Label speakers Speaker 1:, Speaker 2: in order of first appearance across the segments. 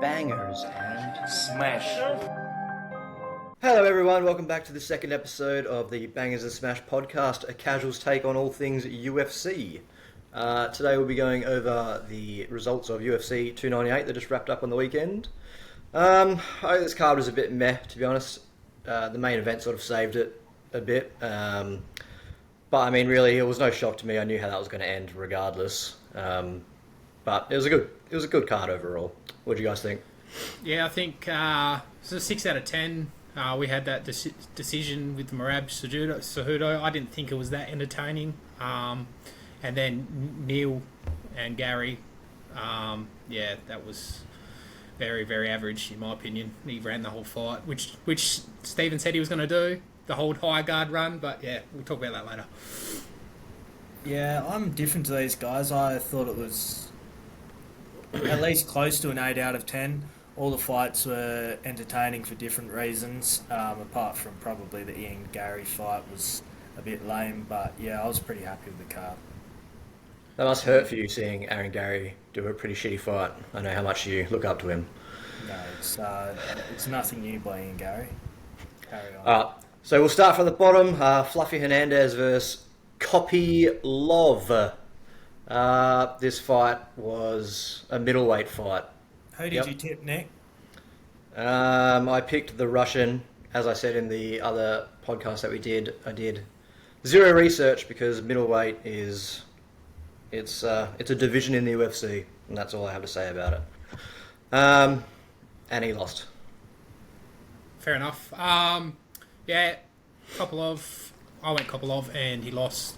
Speaker 1: bangers and
Speaker 2: Smash.
Speaker 1: Hello everyone, welcome back to the second episode of the Bangers and Smash podcast, a casual's take on all things UFC. Today we'll be going over the results of UFC 298 that just wrapped up on the weekend. I think this card was a bit meh, to be honest. The main event sort of saved it a bit. But I mean, really, it was no shock to me. I knew how that was going to end regardless. But it was a good card overall. What do you guys think?
Speaker 3: Yeah, I think it's a 6 out of 10. We had that decision with Merab Cejudo. I didn't think it was that entertaining. And then Neil and Gary, that was very, very average in my opinion. He ran the whole fight, which Steven said he was going to do, the whole high guard run. But yeah, we'll talk about that later.
Speaker 4: Yeah, I'm different to these guys. I thought it was at least close to an 8 out of 10. All the fights were entertaining for different reasons, apart from probably the Ian Gary fight was a bit lame. But yeah, I was pretty happy with the card.
Speaker 1: That must hurt for you seeing Aaron Gary do a pretty shitty fight. I know how much you look up to him.
Speaker 4: No, it's nothing new by Ian Gary. Carry on.
Speaker 1: So we'll start from the bottom. Fluffy Hernandez versus Kopylov. This fight was a middleweight fight.
Speaker 4: Who did you tip, Nick?
Speaker 1: I picked the Russian. As I said in the other podcast that we did, I did zero research because middleweight is it's a division in the UFC, and that's all I have to say about it. And he lost.
Speaker 3: Fair enough. Kopylov. I went Kopylov, and he lost.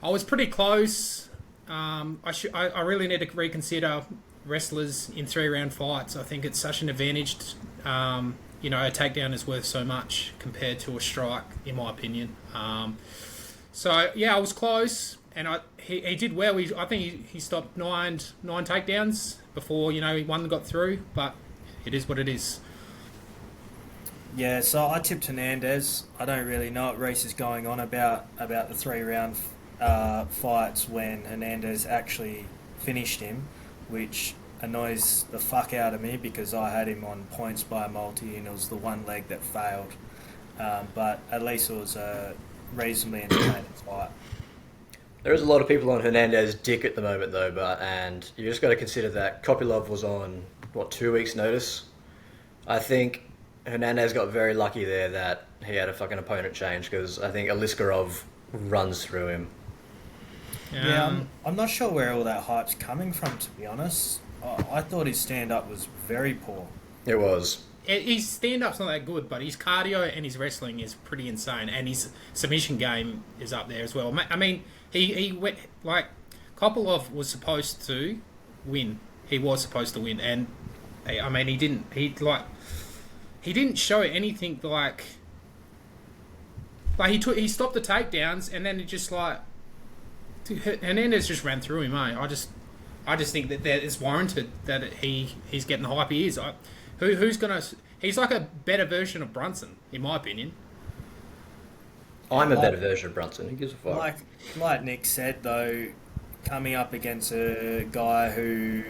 Speaker 3: I was pretty close. I really need to reconsider wrestlers in 3-round fights. I think it's such an advantage. A takedown is worth so much compared to a strike, in my opinion. I was close, and he did well. I think he stopped nine takedowns before one got through. But it is what it is.
Speaker 4: Yeah, so I tipped Hernandez. I don't really know what Reese is going on about the 3-round fights when Hernandez actually finished him, which annoys the fuck out of me because I had him on points by a multi and it was the one leg that failed. But at least it was a reasonably entertaining fight.
Speaker 1: There is a lot of people on Hernandez's dick at the moment though, and you just got to consider that Kopylov was on 2 weeks' notice. I think Hernandez got very lucky there that he had a fucking opponent change because I think Aliskerov runs through him.
Speaker 4: Yeah, I'm not sure where all that hype's coming from, to be honest. I thought his stand-up was very poor.
Speaker 1: It was.
Speaker 3: His stand-up's not that good, but his cardio and his wrestling is pretty insane, and his submission game is up there as well. I mean, he went, Kopylov was supposed to win. He was supposed to win, and I mean, he didn't. He didn't show anything he stopped the takedowns, and then it just Hernandez just ran through him. I just think that it's warranted that he's getting the hype he is. Who's gonna? He's like a better version of Brunson, in my opinion.
Speaker 1: I'm a better version of Brunson. Who gives a fuck?
Speaker 4: Like Nick said though, coming up against a guy who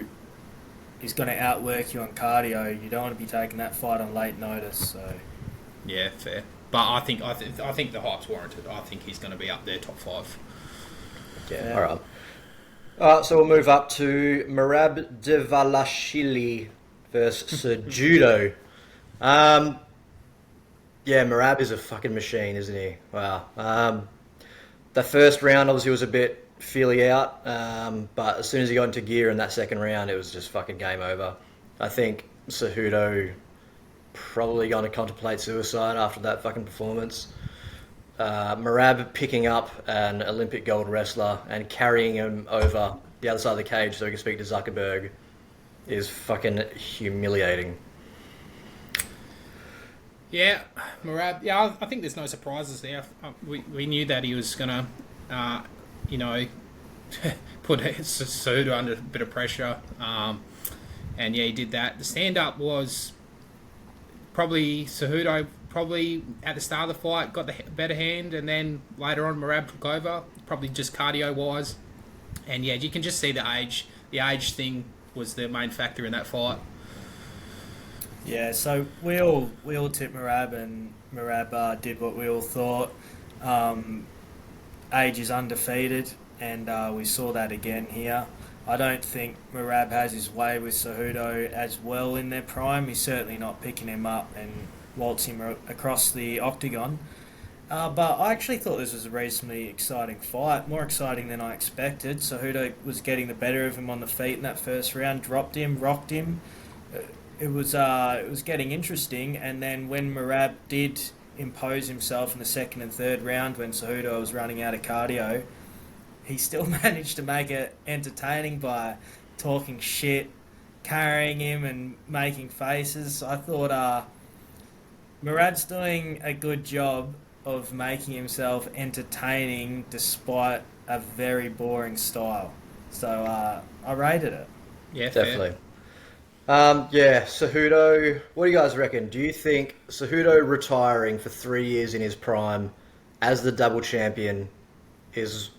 Speaker 4: is going to outwork you on cardio, you don't want to be taking that fight on late notice. So
Speaker 3: yeah, fair. But I think the hype's warranted. I think he's going to be up there top 5.
Speaker 1: Yeah. All right. So we'll move up to Merab Dvalishvili versus Cejudo. Merab is a fucking machine, isn't he? Wow. The first round obviously was a bit feely out, but as soon as he got into gear in that second round, it was just fucking game over. I think Cejudo probably going to contemplate suicide after that fucking performance. Merab picking up an Olympic gold wrestler and carrying him over the other side of the cage so he can speak to Zuckerberg is fucking humiliating.
Speaker 3: Yeah, Merab. Yeah, I think there's no surprises there. We knew that he was gonna, put Cejudo under a bit of pressure, and yeah, he did that. The stand-up was probably Cejudo. Probably at the start of the fight got the better hand, and then later on Merab took over. Probably just cardio wise, and yeah, you can just see the age. The age thing was the main factor in that fight.
Speaker 4: Yeah, so we all tipped Marab, and Marab did what we all thought. Um, Age is undefeated, and we saw that again here. I don't think Marab has his way with Cejudo as well in their prime. He's certainly not picking him up and waltzing him across the octagon. But I actually thought this was a reasonably exciting fight, more exciting than I expected. Cejudo was getting the better of him on the feet in that first round, dropped him, rocked him. It was getting interesting, and then when Marab did impose himself in the second and third round, when Cejudo was running out of cardio, he still managed to make it entertaining by talking shit, carrying him, and making faces. I thought Murad's doing a good job of making himself entertaining despite a very boring style. So I rated it.
Speaker 3: Yeah,
Speaker 1: Definitely. Yeah, Cejudo. What do you guys reckon? Do you think Cejudo retiring for 3 years in his prime as the double champion is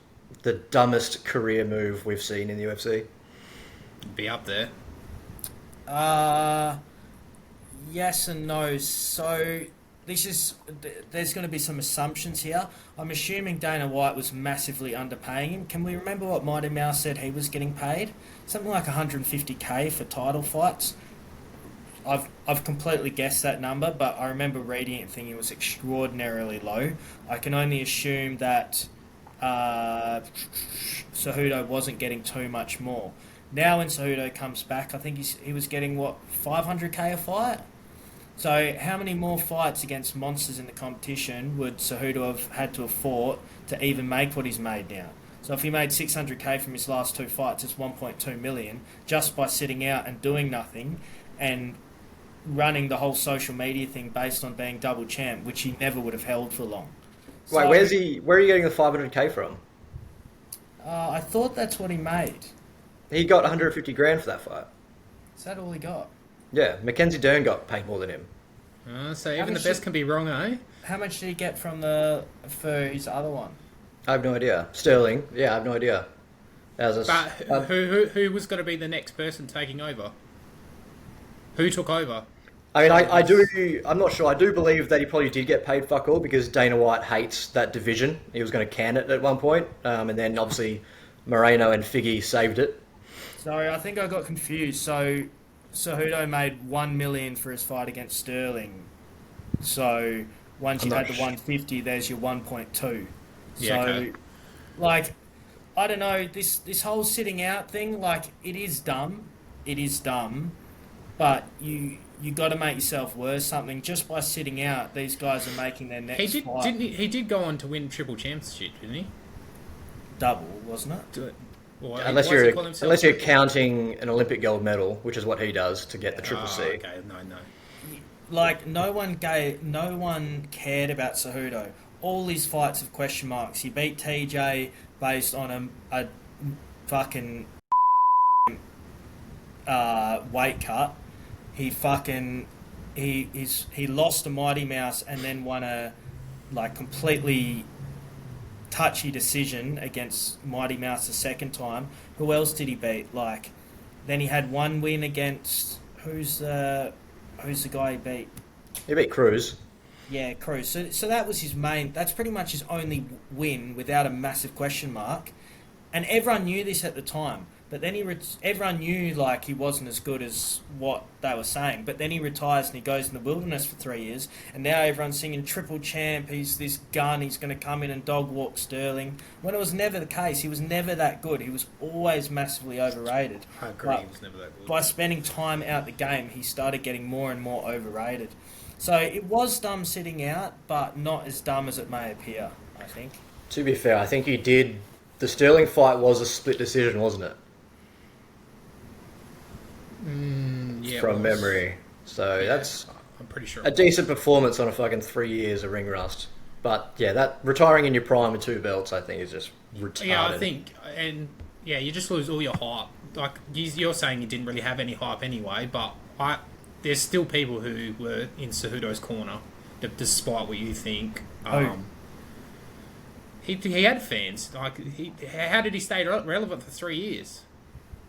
Speaker 1: the dumbest career move we've seen in the UFC?
Speaker 3: Be up there.
Speaker 4: Yes and no. So there's going to be some assumptions here. I'm assuming Dana White was massively underpaying him. Can we remember what Mighty Mouse said he was getting paid? Something like 150k for title fights. I've completely guessed that number, but I remember reading it and thinking it was extraordinarily low. I can only assume that Cejudo wasn't getting too much more. Now when Cejudo comes back, I think he was getting, 500k a fight? So how many more fights against monsters in the competition would Cejudo have had to have fought to even make what he's made now? So if he made 600k from his last two fights, it's 1.2 million just by sitting out and doing nothing and running the whole social media thing based on being double champ, which he never would have held for long.
Speaker 1: Wait,
Speaker 4: So,
Speaker 1: where are you getting the 500k from?
Speaker 4: I thought that's what he made.
Speaker 1: He got 150 grand for that fight.
Speaker 4: Is that all he got?
Speaker 1: Yeah, Mackenzie Dern got paid more than him.
Speaker 3: So even the best can be wrong, eh?
Speaker 4: How much did he get for his other one?
Speaker 1: I have no idea. Sterling, yeah, I have no idea.
Speaker 3: But who was going to be the next person taking over? Who took over?
Speaker 1: I mean, I'm not sure. I do believe that he probably did get paid fuck all because Dana White hates that division. He was going to can it at one point, and then obviously Moreno and Figgy saved it.
Speaker 4: Sorry, I think I got confused. So Cejudo made 1 million for his fight against Sterling. So once you had the 150, there's your 1.2.
Speaker 3: Yeah,
Speaker 4: So,
Speaker 3: okay.
Speaker 4: I don't know, this whole sitting out thing, it is dumb. It is dumb. But you got to make yourself worth something. Just by sitting out, these guys are making their next fight.
Speaker 3: He did go on to win triple championship, didn't he?
Speaker 4: Double, wasn't it?
Speaker 1: Unless you're counting an Olympic gold medal, which is what he does to get the triple C.
Speaker 3: Okay, no.
Speaker 4: No one cared about Cejudo. All his fights have question marks. He beat TJ based on a fucking weight cut. He lost to Mighty Mouse and then won a completely touchy decision against Mighty Mouse the second time. Who else did he beat? Then he had one win against who's the guy he beat?
Speaker 1: He beat Cruz.
Speaker 4: Yeah, Cruz. So that was his main. That's pretty much his only win without a massive question mark, and everyone knew this at the time. But then everyone knew he wasn't as good as what they were saying. But then he retires and he goes in the wilderness for 3 years. And now everyone's singing triple champ. He's this gun. He's going to come in and dog walk Sterling. When it was never the case. He was never that good. He was always massively overrated.
Speaker 3: I agree. He was never that good.
Speaker 4: By spending time out the game, he started getting more and more overrated. So it was dumb sitting out, but not as dumb as it may appear, I think.
Speaker 1: To be fair, I think he did. The Sterling fight was a split decision, wasn't it?
Speaker 3: Yeah,
Speaker 1: from memory. So that's
Speaker 3: I'm pretty sure
Speaker 1: a decent performance on a fucking 3 years of ring rust. But yeah, that retiring in your prime with 2 belts, I think, is just retarded.
Speaker 3: Yeah, I think, and yeah, you just lose all your hype. You're saying you didn't really have any hype anyway, but there's still people who were in Cejudo's corner, despite what you think. He had fans. How did he stay relevant for 3 years?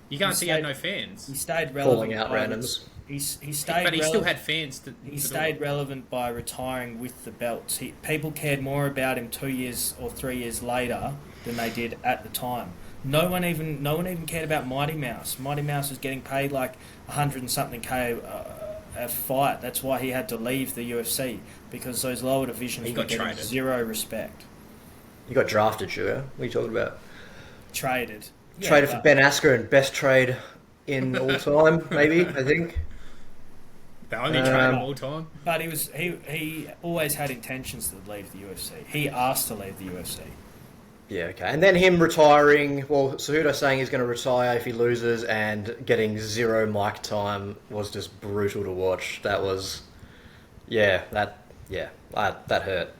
Speaker 3: You can't see he had no fans.
Speaker 4: He stayed
Speaker 1: Calling
Speaker 4: relevant.
Speaker 1: out randoms.
Speaker 4: He stayed.
Speaker 3: But he still had fans.
Speaker 4: He stayed relevant by retiring with the belts. People cared more about him 2 years or 3 years later than they did at the time. No one even cared about Mighty Mouse. Mighty Mouse was getting paid like 100 and something K a fight. That's why he had to leave the UFC, because those lower divisions were getting
Speaker 3: traded.
Speaker 4: zero respect.
Speaker 1: He got drafted, sugar. What are you talking about?
Speaker 4: Traded. Yeah,
Speaker 1: Traded for Ben Askren, best trade in all time, maybe, I think.
Speaker 3: The only trade of all time.
Speaker 4: But he always had intentions to leave the UFC. He asked to leave the UFC.
Speaker 1: Yeah, okay. And then him retiring, well, Cejudo saying he's going to retire if he loses, and getting zero mic time was just brutal to watch. That was, that hurt.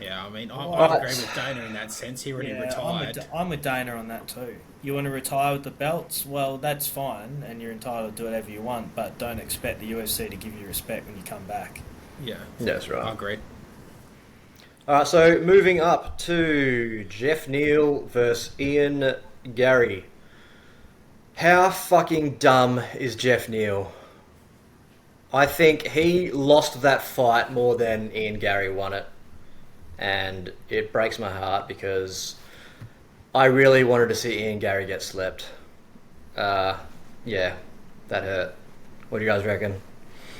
Speaker 3: Yeah, I mean, I agree with Dana in that sense. He already retired.
Speaker 4: I'm with Dana on that too. You want to retire with the belts? Well, that's fine, and you're entitled to do whatever you want, but don't expect the UFC to give you respect when you come back.
Speaker 3: Yeah,
Speaker 1: that's right.
Speaker 3: I agree.
Speaker 1: All right, so moving up to Jeff Neal versus Ian Gary. How fucking dumb is Jeff Neal? I think he lost that fight more than Ian Gary won it. And it breaks my heart because I really wanted to see Ian Gary get slept. Yeah, that hurt. What do you guys reckon?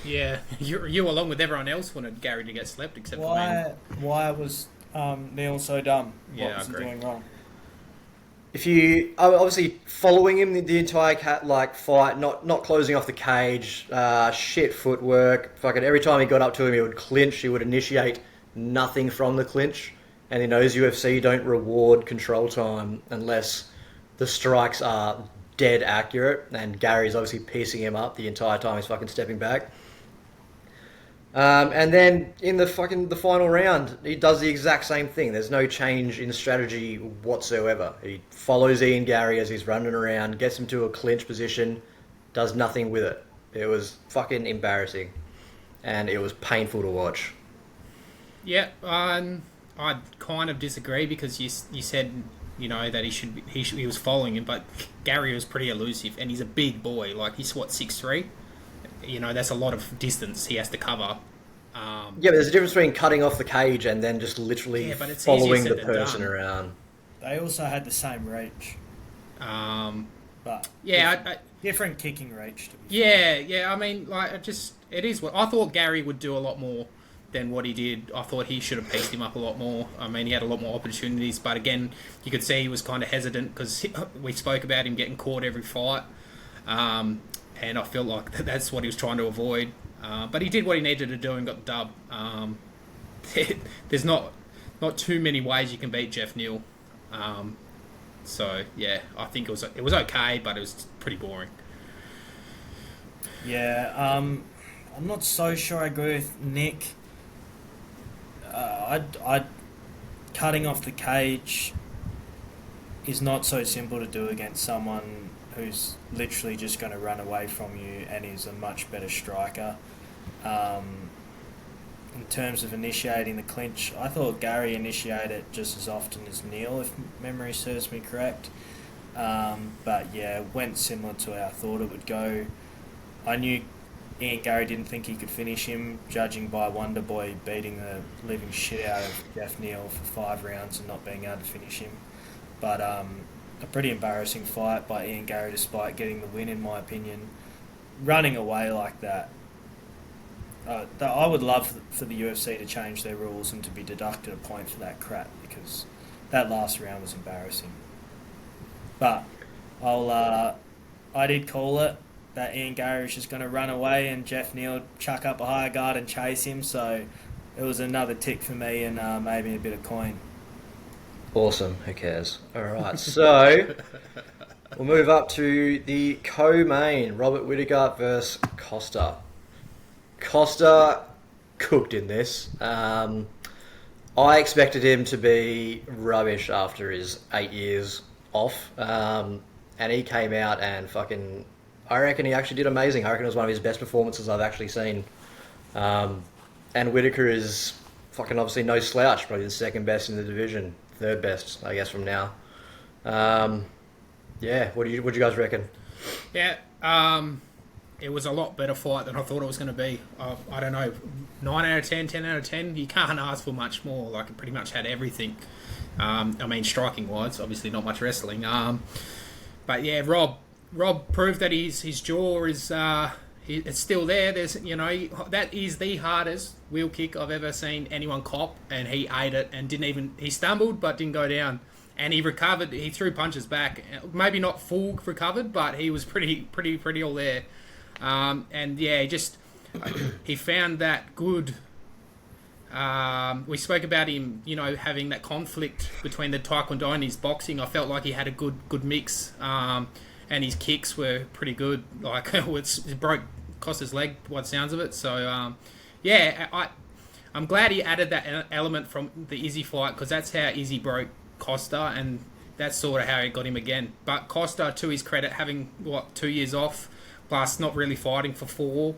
Speaker 3: Yeah, you along with everyone else wanted Gary to get slept, except for me.
Speaker 4: Why was Neil so dumb?
Speaker 3: Yeah,
Speaker 4: what was he doing wrong?
Speaker 1: If you obviously following him the entire fight, not closing off the cage, shit footwork, fucking every time he got up to him he would clinch, he would initiate nothing from the clinch, and he knows UFC don't reward control time unless the strikes are dead accurate, and Gary's obviously piecing him up the entire time he's fucking stepping back. And then in the final round, he does the exact same thing. There's no change in strategy whatsoever. He follows Ian Gary as he's running around, gets him to a clinch position, does nothing with it. It was fucking embarrassing, and it was painful to watch.
Speaker 3: Yeah, I kind of disagree because you said that he was following him, but Gary was pretty elusive, and he's a big boy. Like he's 6'3". That's a lot of distance he has to cover.
Speaker 1: Yeah, but there's a difference between cutting off the cage and then just literally following the person around.
Speaker 4: They also had the same reach. But
Speaker 3: yeah,
Speaker 4: different kicking reach. To be fair.
Speaker 3: Yeah. I mean, it is what I thought Gary would do a lot more than what he did. I thought he should have pieced him up a lot more. I mean, he had a lot more opportunities, but again, you could see he was kind of hesitant because we spoke about him getting caught every fight. And I feel like that's what he was trying to avoid. But he did what he needed to do and got the dub. There's not too many ways you can beat Jeff Neal. So yeah, I think it was okay, but it was pretty boring.
Speaker 4: Yeah, I'm not so sure I agree with Nick. I'd cutting off the cage is not so simple to do against someone who's literally just going to run away from you and is a much better striker. In terms of initiating the clinch, I thought Gary initiated it just as often as Neil, if memory serves me correct. But yeah, it went similar to how I thought it would go. I knew Ian Gary didn't think he could finish him, judging by Wonder Boy beating the living shit out of Jeff Neal for 5 rounds and not being able to finish him. But a pretty embarrassing fight by Ian Gary despite getting the win, in my opinion. Running away like that. I would love for the UFC to change their rules and to be deducted a point for that crap, because that last round was embarrassing. But I did call it, that Ian Gary was just going to run away and Jeff Neal chuck up a higher guard and chase him, so it was another tick for me and maybe a bit of coin.
Speaker 1: Awesome, who cares? Alright, so we'll move up to the co-main, Robert Whittaker versus Costa. Costa cooked in this. I expected him to be rubbish after his 8 years off, and he came out and I reckon he actually did amazing. I reckon it was one of his best performances I've actually seen. And Whittaker is obviously no slouch, probably the second best in the division. Third best, I guess, from now. Yeah, what do you guys reckon?
Speaker 3: Yeah, it was a lot better fight than I thought it was going to be. I don't know, 9 out of 10, 10 out of 10. You can't ask for much more. Like, it pretty much had everything. I mean, striking wise, obviously not much wrestling. But yeah, Rob proved that his jaw is it's still there. There's that is the hardest wheel kick I've ever seen anyone cop, and he ate it and he stumbled but didn't go down. And he recovered. He threw punches back. Maybe not full recovered, but he was pretty all there. And yeah, he found that good. We spoke about him, having that conflict between the Taekwondo and his boxing. I felt like he had a good mix, and his kicks were pretty good. Like it cost his leg, by the sounds of it. So yeah, I'm glad he added that element from the Izzy fight, because that's how Izzy broke Costa, and that's sort of how it got him again. But Costa, to his credit, having 2 years off, plus not really fighting for 4,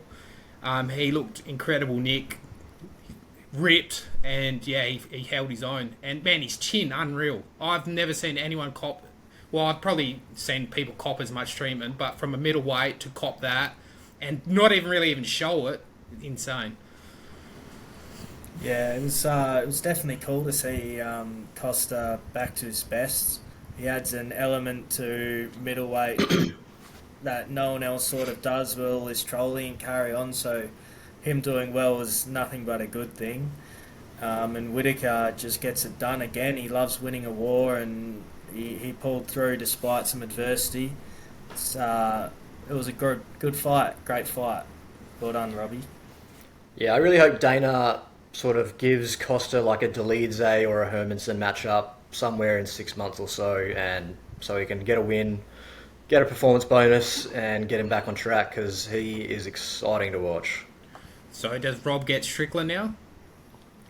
Speaker 3: he looked incredible, Nick. Ripped, and yeah, he held his own. And man, his chin, unreal. I've never seen anyone cop. Well, I've probably seen people cop as much treatment, but from a middleweight to cop that, and not even show it, insane.
Speaker 4: Yeah, it was definitely cool to see Costa back to his best. He adds an element to middleweight that no one else sort of does well, is trolling and carry on, so him doing well is nothing but a good thing. And Whittaker just gets it done again. He loves winning a war, and he pulled through despite some adversity. It was a good fight, great fight. Well done, Robbie.
Speaker 1: Yeah, I really hope Dana sort of gives Costa like a Delize or a Hermanson matchup somewhere in 6 months or so, and so he can get a win, get a performance bonus, and get him back on track, because he is exciting to watch.
Speaker 3: So does Rob get Strickland now?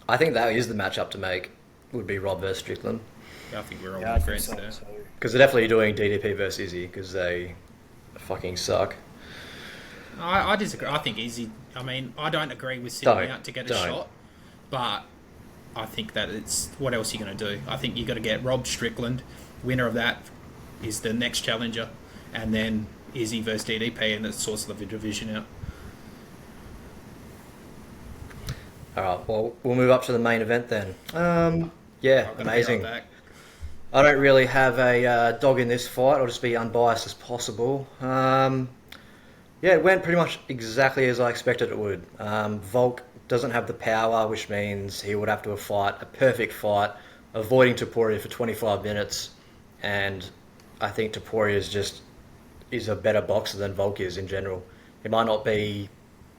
Speaker 1: I think that is the matchup to make, would be Rob versus Strickland.
Speaker 3: Yeah, I think we're all in agreement there.
Speaker 1: Because they're definitely doing DDP versus Izzy, because they fucking suck.
Speaker 3: I disagree. I think Izzy... I mean, I don't agree with sitting out to get a shot, but I think that it's... What else are you going to do? I think you got to get Rob Strickland. Winner of that is the next challenger, and then Izzy versus DDP, and it sorts the division out.
Speaker 1: Alright, well, we'll move up to the main event then. Yeah, amazing. I don't really have a dog in this fight. I'll just be unbiased as possible. Yeah, it went pretty much exactly as I expected it would. Volk doesn't have the power, which means he would have to fight a perfect fight, avoiding Topuria for 25 minutes. And I think Topuria is a better boxer than Volk is in general. He might not be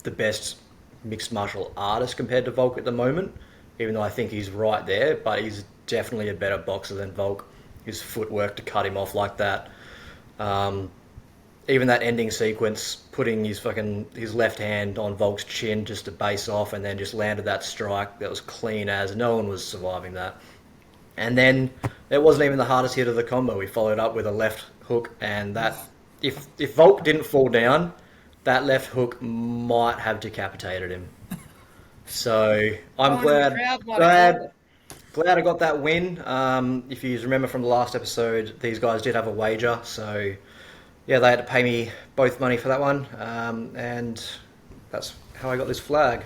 Speaker 1: the best mixed martial artist compared to Volk at the moment, even though I think he's right there, but he's definitely a better boxer than Volk. His footwork to cut him off like that. Even that ending sequence, putting his left hand on Volk's chin just to base off, and then just landed that strike that was clean as. No one was surviving that. And then it wasn't even the hardest hit of the combo. He followed up with a left hook, and that if Volk didn't fall down, that left hook might have decapitated him. So I'm glad I got that win. If you remember from the last episode, these guys did have a wager, so yeah, they had to pay me both money for that one, and that's how I got this flag.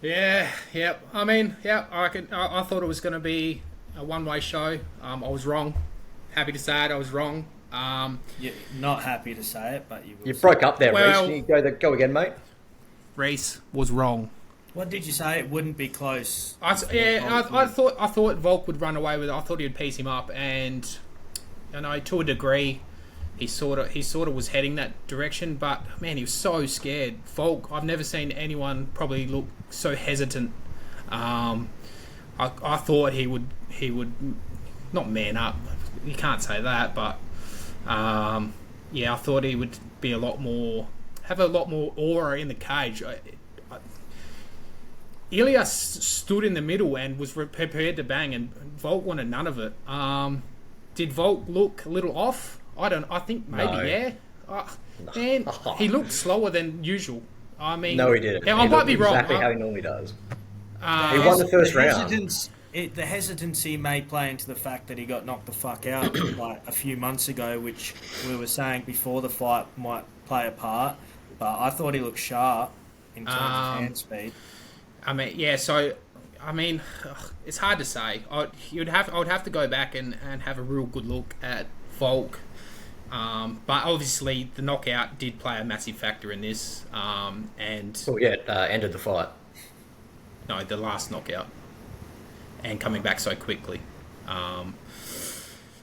Speaker 3: Yeah, yep. I mean, yeah, I thought it was going to be a one-way show. I was wrong. Happy to say it, I was wrong.
Speaker 4: You're not happy to say it, but you
Speaker 1: broke up there, Reece. Can you go again, mate?
Speaker 3: Reece was wrong.
Speaker 4: What did you say? It wouldn't be close.
Speaker 3: I thought Volk would run away with it. I thought he'd piece him up, and to a degree, he sort of was heading that direction. But man, he was so scared. Volk, I've never seen anyone probably look so hesitant. I thought he would not man up. You can't say that, but yeah, I thought he would be have a lot more aura in the cage. Ilias stood in the middle and was prepared to bang, and Volk wanted none of it. Did Volk look a little off? I think maybe, no. Yeah. Man, he looked slower than usual. I mean...
Speaker 1: No, he didn't.
Speaker 3: Yeah, I might be wrong.
Speaker 1: Exactly how he normally does. He won the first round.
Speaker 4: The hesitancy may play into the fact that he got knocked the fuck out like a few months ago, which we were saying before the fight might play a part. But I thought he looked sharp in terms of hand speed.
Speaker 3: I mean, yeah. So, I mean, it's hard to say. I would have to go back and have a real good look at Volk. But obviously, the knockout did play a massive factor in this. And
Speaker 1: ended the fight.
Speaker 3: No, the last knockout. And coming back so quickly. I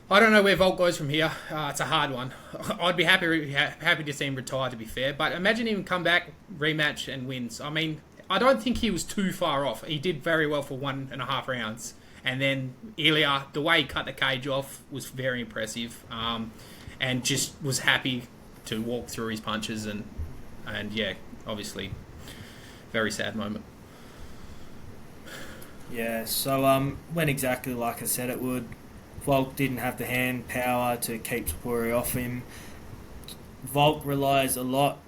Speaker 3: don't know where Volk goes from here. It's a hard one. I'd be happy to see him retire, to be fair. But imagine him come back, rematch, and wins. I mean, I don't think he was too far off. He did very well for 1.5 rounds. And then Ilya, the way he cut the cage off was very impressive. And just was happy to walk through his punches. And yeah, obviously, very sad moment.
Speaker 4: Yeah, so went exactly like I said it would. Volk didn't have the hand power to keep Topuria off him. Volk relies a lot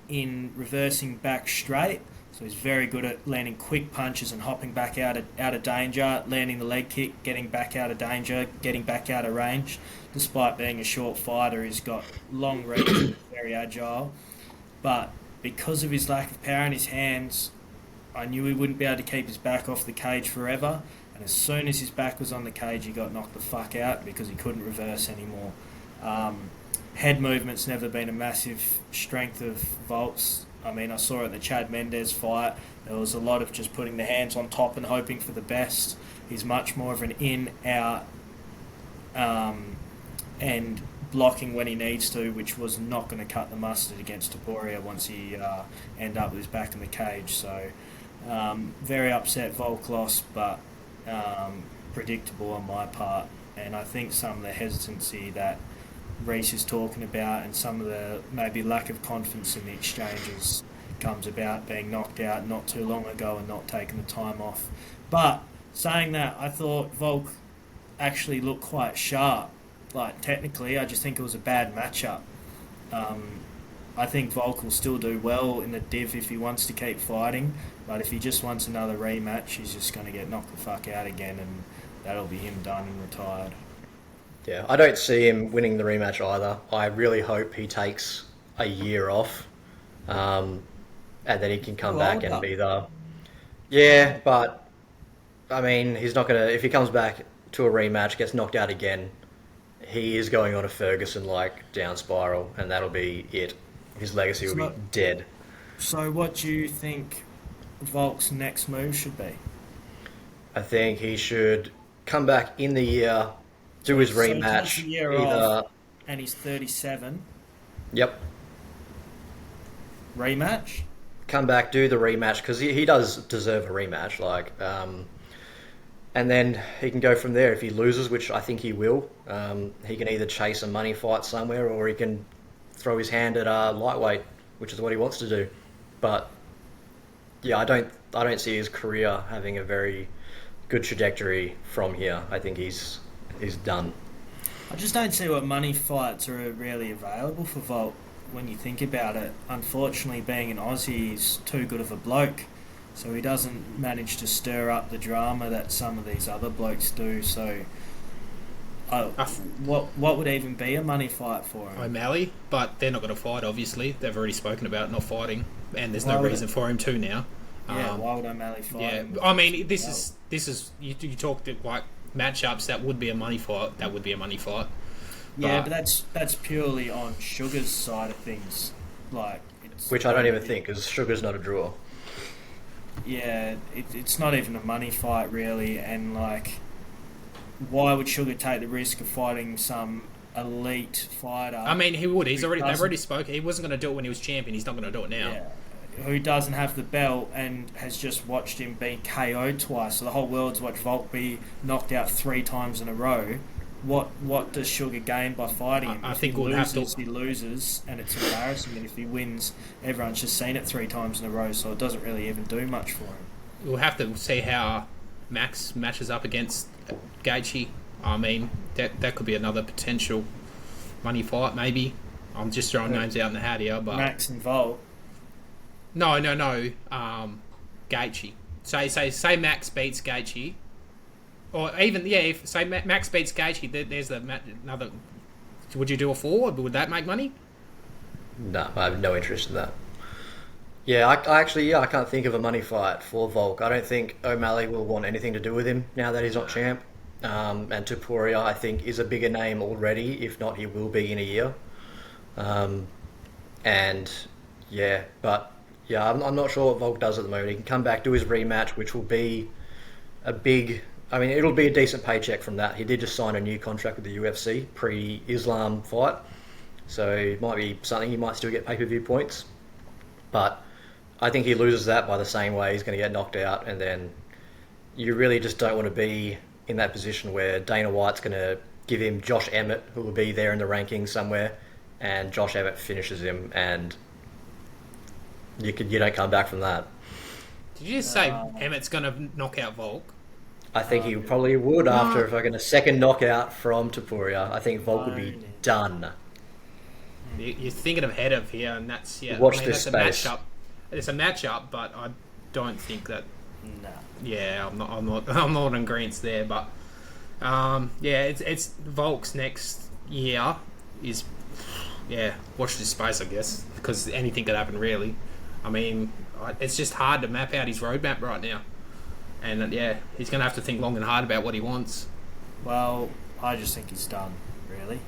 Speaker 4: in reversing back straight, so he's very good at landing quick punches and hopping back out of danger, landing the leg kick, getting back out of danger, getting back out of range. Despite being a short fighter, he's got long reach, very agile. But because of his lack of power in his hands, I knew he wouldn't be able to keep his back off the cage forever, and as soon as his back was on the cage, he got knocked the fuck out because he couldn't reverse anymore. Head movement's never been a massive strength of Volk's. I mean, I saw at the Chad Mendes fight, there was a lot of just putting the hands on top and hoping for the best. He's much more of an in, out, and blocking when he needs to, which was not going to cut the mustard against Topuria once he ended up with his back in the cage. So very upset Volk lost, but predictable on my part. And I think some of the hesitancy that Reece is talking about and some of the maybe lack of confidence in the exchanges comes about being knocked out not too long ago and not taking the time off. But saying that, I thought Volk actually looked quite sharp. Like, technically, I just think it was a bad matchup. I think Volk will still do well in the div if he wants to keep fighting, but if he just wants another rematch, he's just going to get knocked the fuck out again, and that'll be him done and retired.
Speaker 1: Yeah, I don't see him winning the rematch either. I really hope he takes a year off, and then he can come back and be the... Yeah, but, I mean, he's not going to... If he comes back to a rematch, gets knocked out again, he is going on a Ferguson-like down spiral, and that'll be it. His legacy will be dead. So
Speaker 4: what do you think Volk's next move should be?
Speaker 1: I think he should come back in the year, do his rematch.
Speaker 4: He takes a year off, and he's 37.
Speaker 1: Yep.
Speaker 4: Rematch?
Speaker 1: Come back, do the rematch, because he does deserve a rematch. And then he can go from there. If he loses, which I think he will, he can either chase a money fight somewhere, or he can throw his hand at lightweight, which is what he wants to do. But yeah, I don't see his career having a very good trajectory from here. I think he's done.
Speaker 4: I just don't see what money fights are really available for Volk when you think about it. Unfortunately, being an Aussie, he's too good of a bloke, so he doesn't manage to stir up the drama that some of these other blokes do. So what would even be a money fight for him?
Speaker 3: O'Malley, but they're not going to fight, obviously. They've already spoken about not fighting, and there's no reason for him to now.
Speaker 4: Yeah, why would O'Malley fight him?
Speaker 3: I mean, this is you talked like matchups that would be a money fight. That would be a money fight.
Speaker 4: Yeah, but that's purely on Sugar's side of things.
Speaker 1: Which I don't even think, because Sugar's not a draw.
Speaker 4: Yeah, it's not even a money fight, really, and why would Sugar take the risk of fighting some elite fighter?
Speaker 3: I mean, he would. They've already spoken. He wasn't going to do it when he was champion. He's not going to do it now.
Speaker 4: Yeah, who doesn't have the belt and has just watched him be KO'd twice. So the whole world's watched Volk be knocked out 3 times in a row. What does Sugar gain by fighting him?
Speaker 3: I think he
Speaker 4: loses, and it's embarrassing. And if he wins, everyone's just seen it 3 times in a row, so it doesn't really even do much for him.
Speaker 3: We'll have to see how Max matches up against Gaethje. I mean, that could be another potential money fight, maybe. I'm just throwing names out in the hat here, but
Speaker 4: Max and Volk.
Speaker 3: No. Gaethje. Say Max beats Gaethje. Or even, if say Max beats Gaethje, there's another. Would you do a 4? Would that make money?
Speaker 1: No, I have no interest in that. Yeah, I actually, I can't think of a money fight for Volk. I don't think O'Malley will want anything to do with him now that he's not champ. And Topuria, I think, is a bigger name already. If not, he will be in a year. And yeah, but yeah, I'm not sure what Volk does at the moment. He can come back, do his rematch, which will be a big. I mean, it'll be a decent paycheck from that. He did just sign a new contract with the UFC pre-Islam fight, so it might be something. He might still get pay-per-view points, but I think he loses that by the same way. He's going to get knocked out, and then you really just don't want to be in that position where Dana White's going to give him Josh Emmett, who will be there in the rankings somewhere, and Josh Emmett finishes him, and you don't come back from that.
Speaker 3: Did you just say Emmett's going to knock out Volk?
Speaker 1: I think he probably would after if I get a second knockout from Topuria. I think Volk would be done.
Speaker 3: You're thinking ahead of here, and that's
Speaker 1: Watch this
Speaker 3: that's
Speaker 1: space.
Speaker 3: a matchup. It's a matchup, but I don't think that.
Speaker 4: No.
Speaker 3: Yeah, I'm not in agreement there, but it's Volk's next year is watch this space, I guess, because anything could happen really. I mean, it's just hard to map out his roadmap right now. And he's going to have to think long and hard about what he wants.
Speaker 4: Well, I just think he's done, really.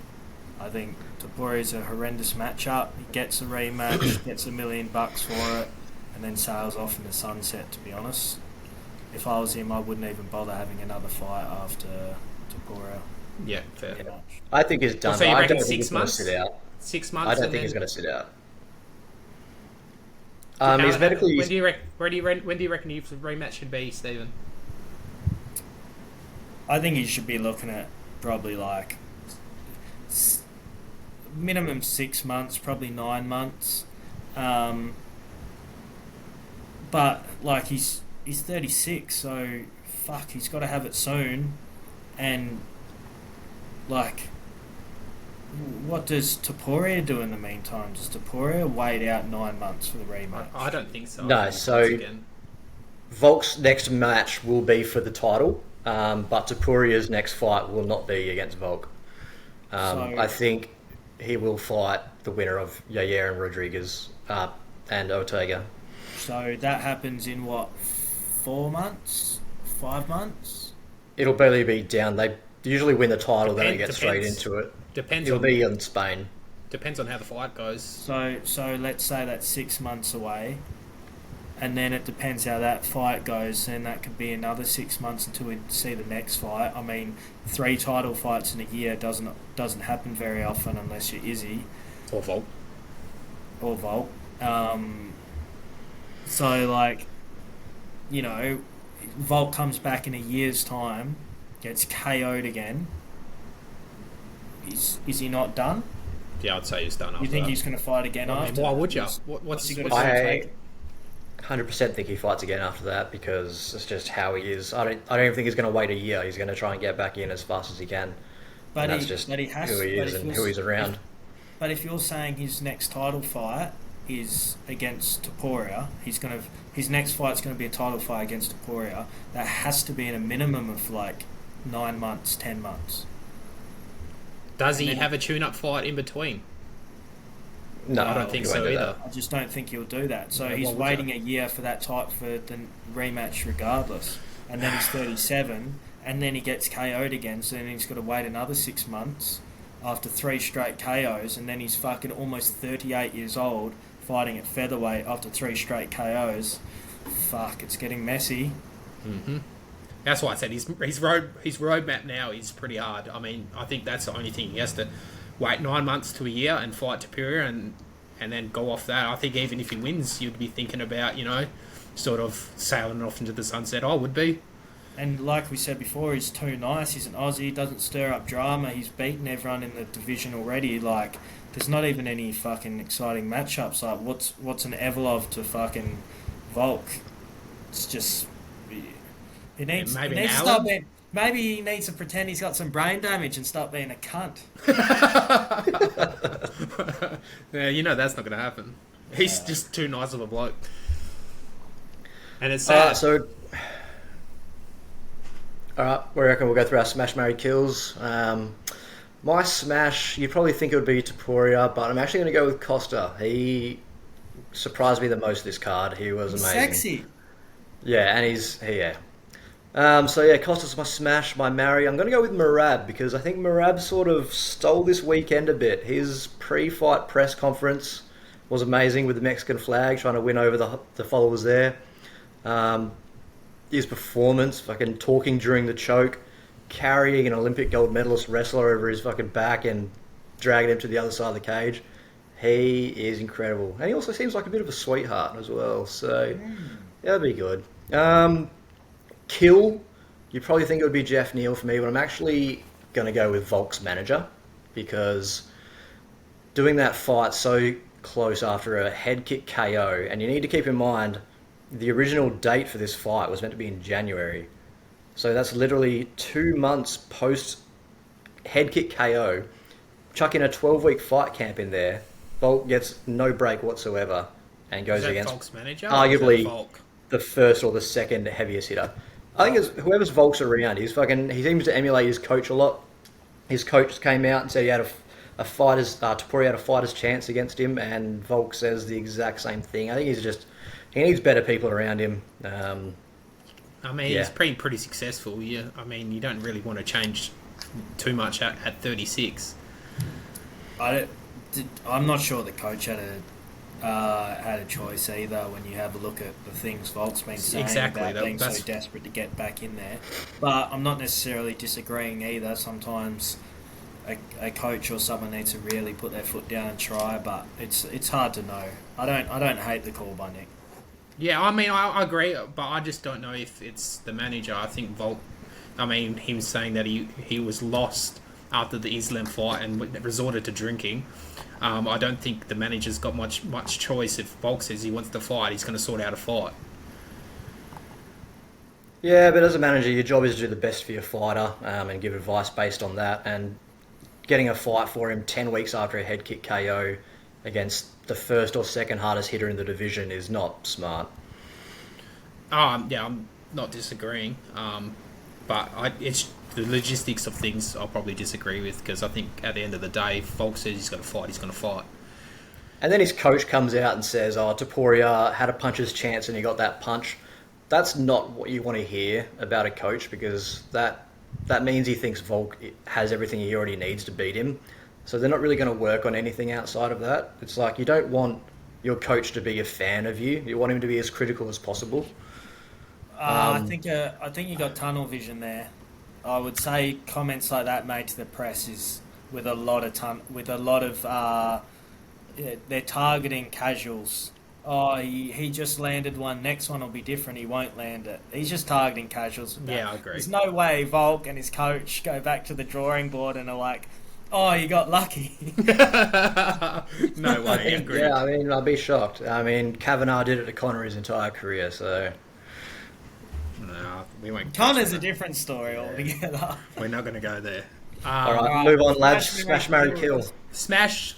Speaker 4: I think Topuria is a horrendous matchup. He gets a rematch, gets $1 million for it, and then sails off in the sunset, to be honest. If I was him, I wouldn't even bother having another fight after Topuria.
Speaker 3: Yeah, fair.
Speaker 1: I think he's done.
Speaker 3: So you
Speaker 1: I
Speaker 3: reckon
Speaker 1: don't think
Speaker 3: 6
Speaker 1: he's going to
Speaker 3: months?
Speaker 1: sit out.
Speaker 3: 6 months?
Speaker 1: I don't think he's going to sit out. He's medically.
Speaker 3: When do you reckon his rematch should be, Stephen?
Speaker 4: I think he should be looking at probably like minimum 6 months, probably 9 months. But like he's 36, so fuck, he's got to have it soon. And like, what does Topuria do in the meantime? Does Topuria wait out 9 months for the rematch?
Speaker 3: I don't think so.
Speaker 1: No, so Volk's next match will be for the title, but Topuria's next fight will not be against Volk. I think he will fight the winner of Yair and Rodriguez and Ortega.
Speaker 4: So that happens in what, 4 months? 5 months?
Speaker 1: It'll barely be down. They usually win the title, then they get straight into it. It'll be in Spain.
Speaker 3: Depends on how the fight goes.
Speaker 4: So let's say that's 6 months away, and then it depends how that fight goes. Then that could be another 6 months until we see the next fight. I mean, 3 title fights in a year doesn't happen very often unless you're Izzy
Speaker 3: Or
Speaker 4: Volk. So like, you know, Volk comes back in a year's time, gets KO'd again. Is he not done?
Speaker 3: Yeah, I'd say he's done.
Speaker 4: You think he's going to fight again after?
Speaker 3: Why would you?
Speaker 4: What's he
Speaker 3: what's
Speaker 4: got to
Speaker 1: I
Speaker 4: take?
Speaker 1: 100% think he fights again after that because it's just how he is. I don't even think he's going to wait a year. He's going to try and get back in as fast as he can.
Speaker 4: But
Speaker 1: and that's just who he is and who he's around.
Speaker 4: But if you're saying his next title fight is against Topuria, his next fight's going to be a title fight against Topuria. That has to be in a minimum of like 9 months, 10 months.
Speaker 3: Does he have a tune-up fight in between?
Speaker 1: No,
Speaker 3: I don't think so either.
Speaker 4: I just don't think he'll do that. So he's
Speaker 3: why would
Speaker 4: waiting
Speaker 3: you?
Speaker 4: a year for that type for the rematch regardless. And then he's 37, and then he gets KO'd again, so then he's got to wait another 6 months after 3 straight KOs, and then he's fucking almost 38 years old fighting at featherweight after 3 straight KOs. Fuck, it's getting messy.
Speaker 3: Mm-hmm. That's why I said his roadmap now is pretty hard. I mean, I think that's the only thing. He has to wait 9 months to a year and fight Topuria and then go off that. I think even if he wins, you'd be thinking about, sort of sailing off into the sunset. I would be.
Speaker 4: And like we said before, he's too nice. He's an Aussie, doesn't stir up drama. He's beaten everyone in the division already. Like, there's not even any fucking exciting matchups. Like, what's an Evolov to fucking Volk? It's just... He needs to stop being... Maybe he needs to pretend he's got some brain damage and stop being a cunt.
Speaker 3: Yeah, that's not going to happen. He's just too nice of a bloke. And it's sad.
Speaker 1: All right, we reckon we'll go through our smash, marry, kills. My smash, you'd probably think it would be Topuria, but I'm actually going to go with Costa. He surprised me the most this card. He was amazing.
Speaker 4: Sexy.
Speaker 1: Yeah, and yeah. Costa's my smash, my marry. I'm going to go with Merab because I think Merab sort of stole this weekend a bit. His pre-fight press conference was amazing with the Mexican flag, trying to win over the followers there. His performance, fucking talking during the choke, carrying an Olympic gold medalist wrestler over his fucking back and dragging him to the other side of the cage. He is incredible. And he also seems like a bit of a sweetheart as well. So, that'd be good. Kill, you'd probably think it would be Jeff Neal for me, but I'm actually going to go with Volk's manager because doing that fight so close after a head kick KO, and you need to keep in mind the original date for this fight was meant to be in January. So that's literally 2 months post head kick KO. Chuck in a 12-week fight camp in there. Volk gets no break whatsoever and goes against
Speaker 3: Volk's manager,
Speaker 1: arguably the first or the second heaviest hitter. I think it's whoever's Volk's around. He seems to emulate his coach a lot. His coach came out and said he had Topuria had a fighter's chance against him, and Volk says the exact same thing. I think he needs better people around him.
Speaker 3: He's pretty successful. Yeah, I mean, you don't really want to change too much at 36.
Speaker 4: I'm not sure the coach had a choice either when you have a look at the things Volk's been saying about being so desperate to get back in there. But I'm not necessarily disagreeing either. Sometimes a coach or someone needs to really put their foot down and try, but it's hard to know. I don't hate the call by Nick.
Speaker 3: Yeah, I mean, I agree, but I just don't know if it's the manager. I think Volk, him saying that he was lost after the Islam fight and resorted to drinking. I don't think the manager's got much choice. If Volk says he wants to fight, he's going to sort out a fight.
Speaker 1: Yeah, but as a manager, your job is to do the best for your fighter and give advice based on that. And getting a fight for him 10 weeks after a head kick KO against the first or second hardest hitter in the division is not smart.
Speaker 3: Yeah, I'm not disagreeing. But it's the logistics of things I'll probably disagree with because I think at the end of the day, if Volk says he's going to fight, he's going to fight.
Speaker 1: And then his coach comes out and says, Topuria had a puncher's chance and he got that punch. That's not what you want to hear about a coach because that means he thinks Volk has everything he already needs to beat him. So they're not really going to work on anything outside of that. It's like you don't want your coach to be a fan of you. You want him to be as critical as possible.
Speaker 4: I think you got tunnel vision there. I would say comments like that made to the press is with a lot of they're targeting casuals. Oh, he just landed one. Next one will be different. He won't land it. He's just targeting casuals.
Speaker 3: Yeah, I agree.
Speaker 4: There's no way Volk and his coach go back to the drawing board and are like, oh, you got lucky.
Speaker 3: No way, I agree.
Speaker 1: Yeah, I mean, I'd be shocked. I mean, Kavanagh did it to Conor his entire career, so...
Speaker 3: No, we won't.
Speaker 4: Connor's a different story altogether.
Speaker 3: We're not going to go there.
Speaker 1: All right, move on, lads. Smash, marry, kill.
Speaker 3: Smash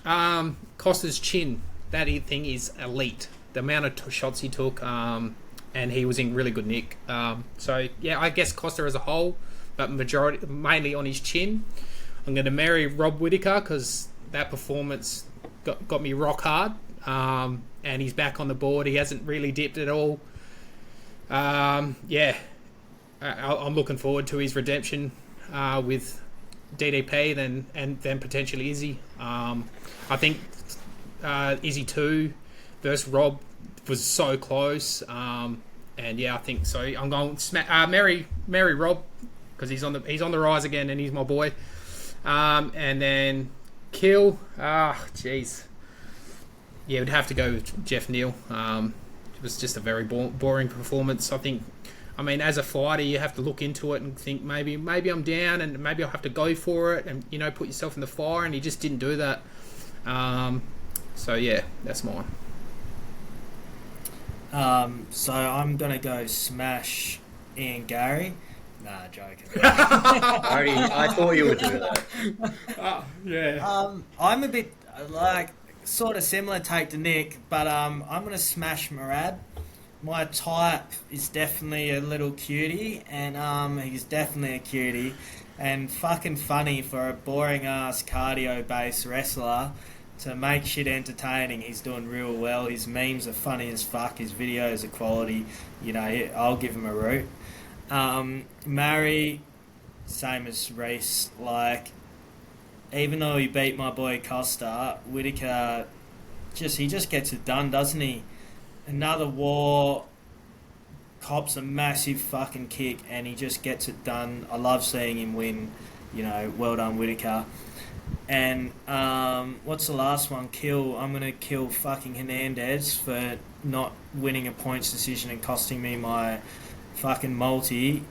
Speaker 3: Costa's chin. That thing is elite. The amount of shots he took, and he was in really good nick. So, yeah, I guess Costa as a whole, but mainly on his chin. I'm going to marry Rob Whittaker because that performance got me rock hard. And he's back on the board. He hasn't really dipped at all. I'm looking forward to his redemption with DDP and then potentially Izzy. I think Izzy 2 versus Rob was so close. And yeah, I think so. I'm going marry Rob because he's on the rise again and he's my boy. And then kill. Jeez. Yeah, we'd have to go with Jeff Neal. It was just a very boring performance. I think, as a fighter, you have to look into it and think maybe I'm down and maybe I'll have to go for it and, put yourself in the fire, and he just didn't do that. So, yeah, that's mine.
Speaker 4: So I'm going to go smash Ian Gary. Nah, joking.
Speaker 1: I thought you would do that.
Speaker 3: Yeah.
Speaker 4: I'm a bit, sort of similar take to Nick, but I'm going to smash Murad. My type is definitely a little cutie, and he's definitely a cutie, and fucking funny for a boring ass cardio based wrestler to make shit entertaining. He's doing real well. His memes are funny as fuck. His videos are quality. You know, I'll give him a root. Murray, same as Reese. Like, even though he beat my boy Costa, Whitaker he just gets it done, doesn't he? Another war, cops a massive fucking kick, and he just gets it done. I love seeing him win. You know, well done, Whitaker. And what's the last one? I'm gonna kill fucking Hernandez for not winning a points decision and costing me my fucking multi.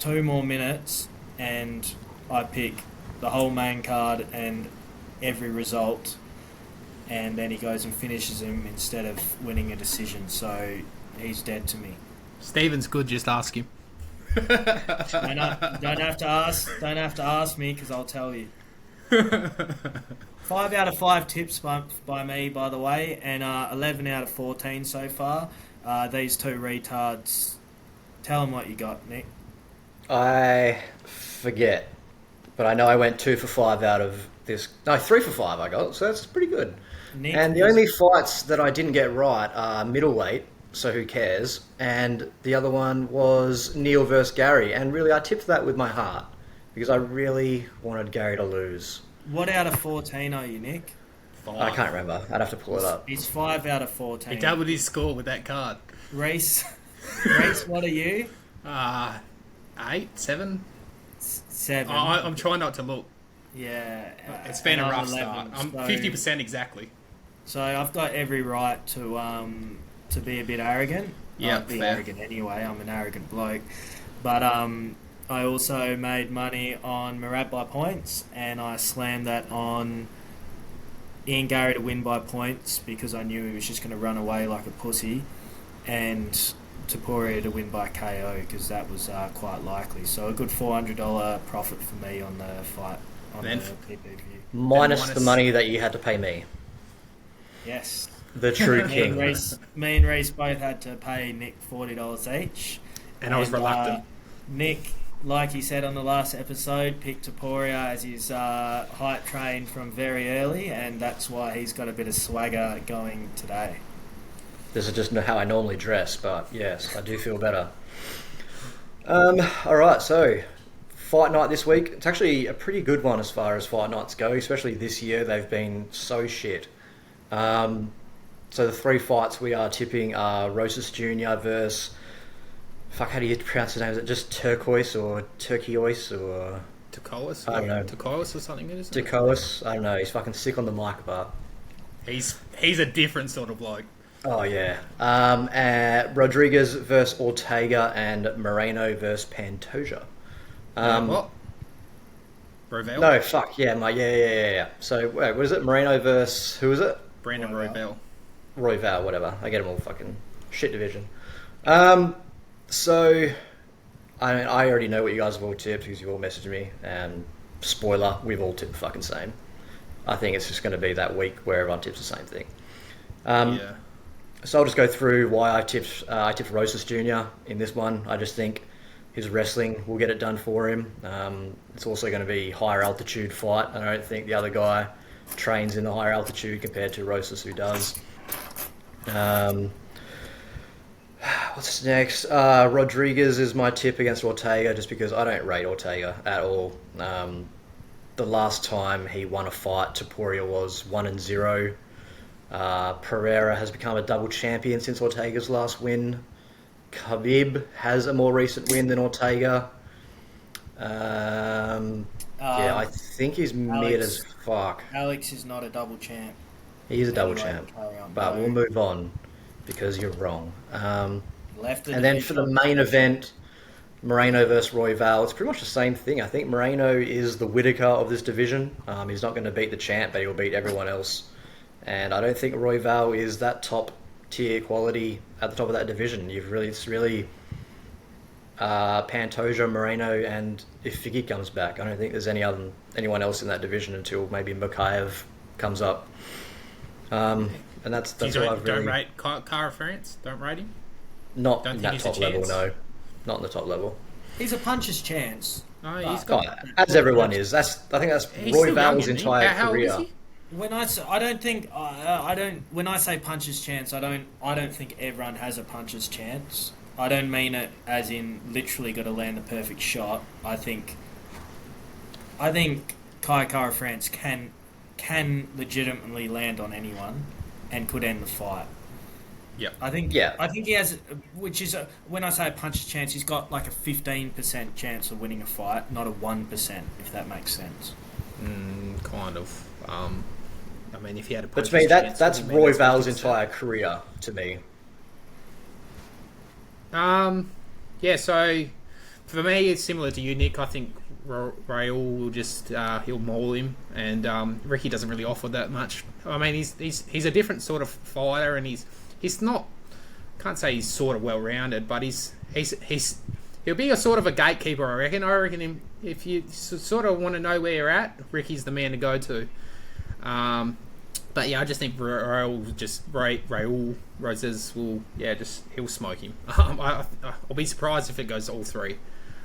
Speaker 4: 2 more minutes, and I pick the whole main card and every result, and then he goes and finishes him instead of winning a decision. So he's dead to me.
Speaker 3: Steven's good. Just ask him.
Speaker 4: Don't have to ask me because I'll tell you. 5 out of 5 tips by me, by the way, and 11 out of 14 so far. These two retards. Tell them what you got, Nick.
Speaker 1: I forget, but I know I went 2 for 5 out of this. No, 3 for 5 I got, so that's pretty good.
Speaker 4: Nick
Speaker 1: and the only fights that I didn't get right are middleweight, so who cares? And the other one was Neil versus Gary, and really I tipped that with my heart because I really wanted Gary to lose.
Speaker 4: What out of 14 are you, Nick?
Speaker 3: 5.
Speaker 1: I can't remember. I'd have to pull it up.
Speaker 4: He's 5 out of 14.
Speaker 3: He doubled his score with that card.
Speaker 4: Reese, what are you?
Speaker 3: 8, 7.
Speaker 4: 7.
Speaker 3: I'm trying not to look.
Speaker 4: Yeah.
Speaker 3: It's been a
Speaker 4: and I'm
Speaker 3: rough
Speaker 4: 11,
Speaker 3: start. I'm
Speaker 4: so-
Speaker 3: 50% exactly.
Speaker 4: So I've got every right to be a bit arrogant.
Speaker 3: Yeah,
Speaker 4: I'd be
Speaker 3: fair.
Speaker 4: arrogant anyway. I'm an arrogant bloke. But I also made money on Murad by points, and I slammed that on Ian Gary to win by points because I knew he was just going to run away like a pussy, and Topuria to win by KO because that was quite likely. So a good $400 profit for me on the fight on
Speaker 3: Then-
Speaker 4: the PPV.
Speaker 1: Minus the money that you had to pay me.
Speaker 4: Yes.
Speaker 1: The true
Speaker 4: Me and
Speaker 1: king.
Speaker 4: Reese both had to pay Nick $40 each.
Speaker 3: And I was reluctant.
Speaker 4: Nick, like he said on the last episode, picked Topuria as his height train from very early, and that's why he's got a bit of swagger going today.
Speaker 1: This is just how I normally dress, but yes, I do feel better. Alright, so fight night this week. It's actually a pretty good one as far as fight nights go, especially this year. They've been so shit. So the 3 fights we are tipping are Rosas Jr. versus... Fuck, how do you pronounce his name? Is it just Turquoise or Turquoise or...
Speaker 3: Tacoas?
Speaker 1: I don't know.
Speaker 3: Tacoas or something, isn't it?
Speaker 1: Tacoas? I don't know. He's fucking sick on the mic, but...
Speaker 3: He's a different sort of bloke.
Speaker 1: Oh, yeah. Rodriguez versus Ortega and Moreno versus Pantoja.
Speaker 3: What? Rovel?
Speaker 1: No, fuck, yeah. So, wait, what is it? Moreno versus... Who is it?
Speaker 3: Brandon Rovel.
Speaker 1: Royval, whatever. I get them all fucking shit division. So, I already know what you guys have all tipped because you all messaged me. Spoiler, we've all tipped the fucking same. I think it's just going to be that week where everyone tips the same thing.
Speaker 3: Yeah.
Speaker 1: So I'll just go through why I tipped Rosas Jr. in this one. I just think his wrestling will get it done for him. It's also going to be higher altitude fight. I don't think the other guy trains in the higher altitude compared to Rosas, who does. What's next? Rodriguez is my tip against Ortega just because I don't rate Ortega at all. The last time he won a fight, Topuria was 1-0. Pereira has become a double champion since Ortega's last win. Khabib has a more recent win than Ortega. Yeah, I think he's mid as fuck.
Speaker 4: Alex is not a double champ.
Speaker 1: He is a double
Speaker 4: Anyway,
Speaker 1: champ,
Speaker 4: carry on,
Speaker 1: but
Speaker 4: bro.
Speaker 1: we'll move on because you're wrong.
Speaker 4: Left
Speaker 1: And then for the main event, Moreno versus Royval, it's pretty much the same thing. I think Moreno is the Whitaker of this division. He's not going to beat the champ, but he'll beat everyone else. And I don't think Royval is that top tier quality at the top of that division. It's really Pantoja, Moreno, and if Figgy comes back, I don't think there's anyone else in that division until maybe Makayev comes up. And that's what I've really...
Speaker 3: Don't rate Cara France. Don't rate him.
Speaker 1: Not
Speaker 3: Don't
Speaker 1: in
Speaker 3: think
Speaker 1: that
Speaker 3: he's
Speaker 1: top
Speaker 3: a
Speaker 1: level,
Speaker 3: chance.
Speaker 1: no. Not in the top level.
Speaker 4: He's a puncher's chance.
Speaker 3: No, he's
Speaker 1: Oh,
Speaker 3: got.
Speaker 1: as everyone is. I think that's
Speaker 3: He's
Speaker 1: Roy
Speaker 3: still young,
Speaker 1: Val's
Speaker 3: isn't he?
Speaker 1: entire
Speaker 3: How old is
Speaker 1: career.
Speaker 3: he?
Speaker 4: When I don't think I don't when I say puncher's chance, I don't think everyone has a puncher's chance. I don't mean it as in literally got to land the perfect shot. I think Kai Kara France can legitimately land on anyone and could end the fight.
Speaker 3: Yeah.
Speaker 4: I think
Speaker 1: Yeah.
Speaker 4: he has, which is when I say a puncher's chance, he's got like a 15% chance of winning a fight, not a 1%, if that makes sense.
Speaker 3: Kind of. I mean, if he had a
Speaker 1: But
Speaker 3: puncher's
Speaker 1: to me,
Speaker 3: chance,
Speaker 1: that's
Speaker 3: would he mean
Speaker 1: Roy
Speaker 3: it's
Speaker 1: Val's
Speaker 3: 50%?
Speaker 1: entire career, to me.
Speaker 3: Yeah, so for me, it's similar to you, Nick. I think Raul will just he'll maul him, and Ricky doesn't really offer that much. I mean, he's a different sort of fighter, and he's not. Can't say he's sort of well rounded, but he'll be a sort of a gatekeeper. I reckon. If you sort of want to know where you're at, Ricky's the man to go to. But yeah, I just think Raul Roses will he'll smoke him. I'll be surprised if it goes to all three.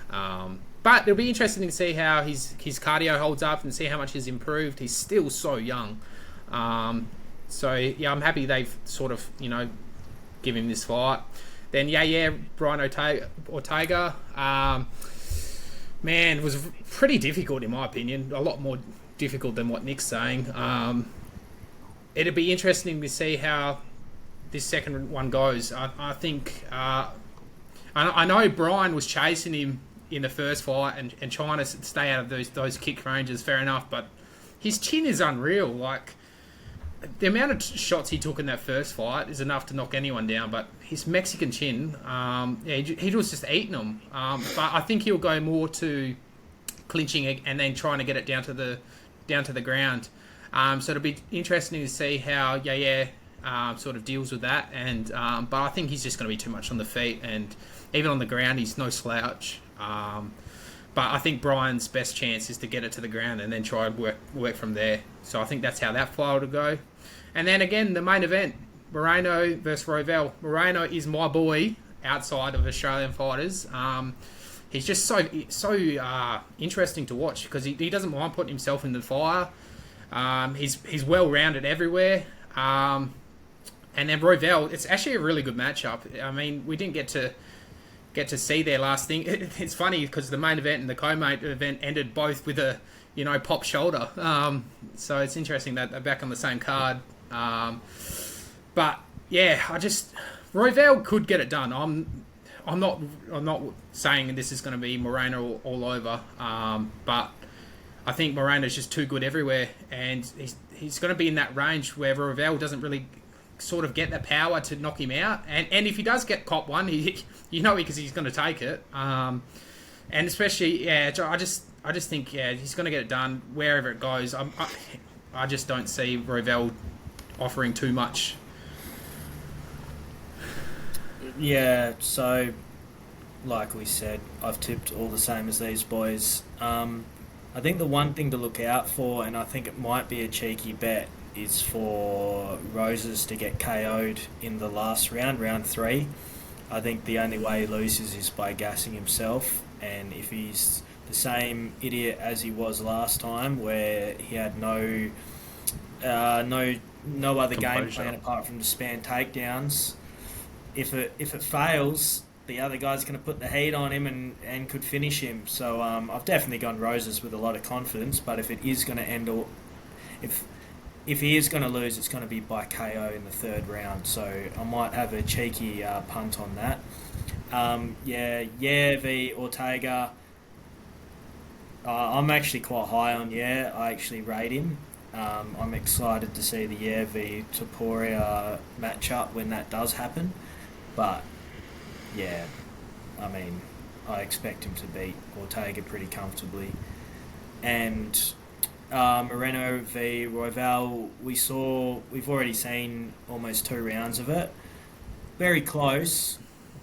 Speaker 3: But it'll be interesting to see how his cardio holds up and see how much he's improved. He's still so young. So yeah, I'm happy they've sort of give him this fight. Then Brian Ortega. Man, it was pretty difficult in my opinion. A lot more difficult than what Nick's saying. It'd be interesting to see how this second one goes. I think I know Brian was chasing him in the first fight and trying to stay out of those kick ranges. Fair enough, but his chin is unreal. Like the amount of shots he took in that first fight is enough to knock anyone down. But his Mexican chin, he was just eating them. But I think he'll go more to clinching and then trying to get it down to the ground. So it'll be interesting to see how sort of deals with that. And but I think he's just going to be too much on the feet, and even on the ground, he's no slouch. But I think Brian's best chance is to get it to the ground and then try and work from there. So I think that's how that fight will go. And then again, the main event, Moreno versus Royval. Moreno is my boy outside of Australian fighters. He's just so interesting to watch because he doesn't mind putting himself in the fire. He's well rounded everywhere. And then Royval, it's actually a really good matchup. I mean, we didn't get to see their last thing. It's funny because the main event and the co-main event ended both with a pop shoulder. So it's interesting that they're back on the same card. But yeah, Royval could get it done. I'm not saying this is going to be Moreno all over. But I think Moreno's just too good everywhere, and he's going to be in that range where Royval doesn't really sort of get the power to knock him out. And if he does get cop one, because he's going to take it. And especially, I just think he's going to get it done wherever it goes. I just don't see Royval offering too much.
Speaker 4: Yeah, so like we said, I've tipped all the same as these boys. I think the one thing to look out for, and I think it might be a cheeky bet, is for Roses to get KO'd in the last round 3. I think the only way he loses is by gassing himself, and if he's the same idiot as he was last time, where he had no other game plan apart from to spam takedowns, if it fails, the other guy's going to put the heat on him and could finish him. So I've definitely gone Roses with a lot of confidence, but if it is going to end, or if he is going to lose, it's going to be by KO in the third round. So I might have a cheeky punt on that. V Ortega. I'm actually quite high on I actually rate him. I'm excited to see the v Topuria matchup when that does happen. But yeah, I mean, I expect him to beat Ortega pretty comfortably. And Moreno v Royval, we've already seen almost 2 rounds of it. Very close,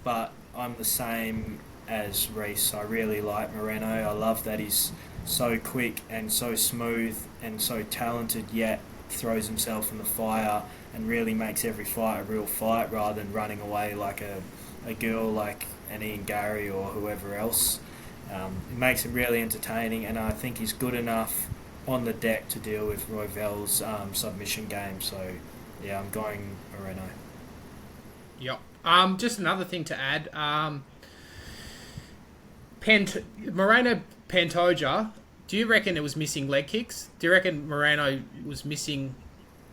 Speaker 4: but I'm the same as Reese. I really like Moreno. I love that he's so quick and so smooth and so talented, yet throws himself in the fire and really makes every fight a real fight rather than running away like a a girl like an Ian Gary or whoever else. It makes it really entertaining, and I think he's good enough on the deck to deal with Royval's submission game. So, yeah, I'm going Moreno.
Speaker 3: Yep. Just another thing to add. Moreno Pantoja, do you reckon it was missing leg kicks? Do you reckon Moreno was missing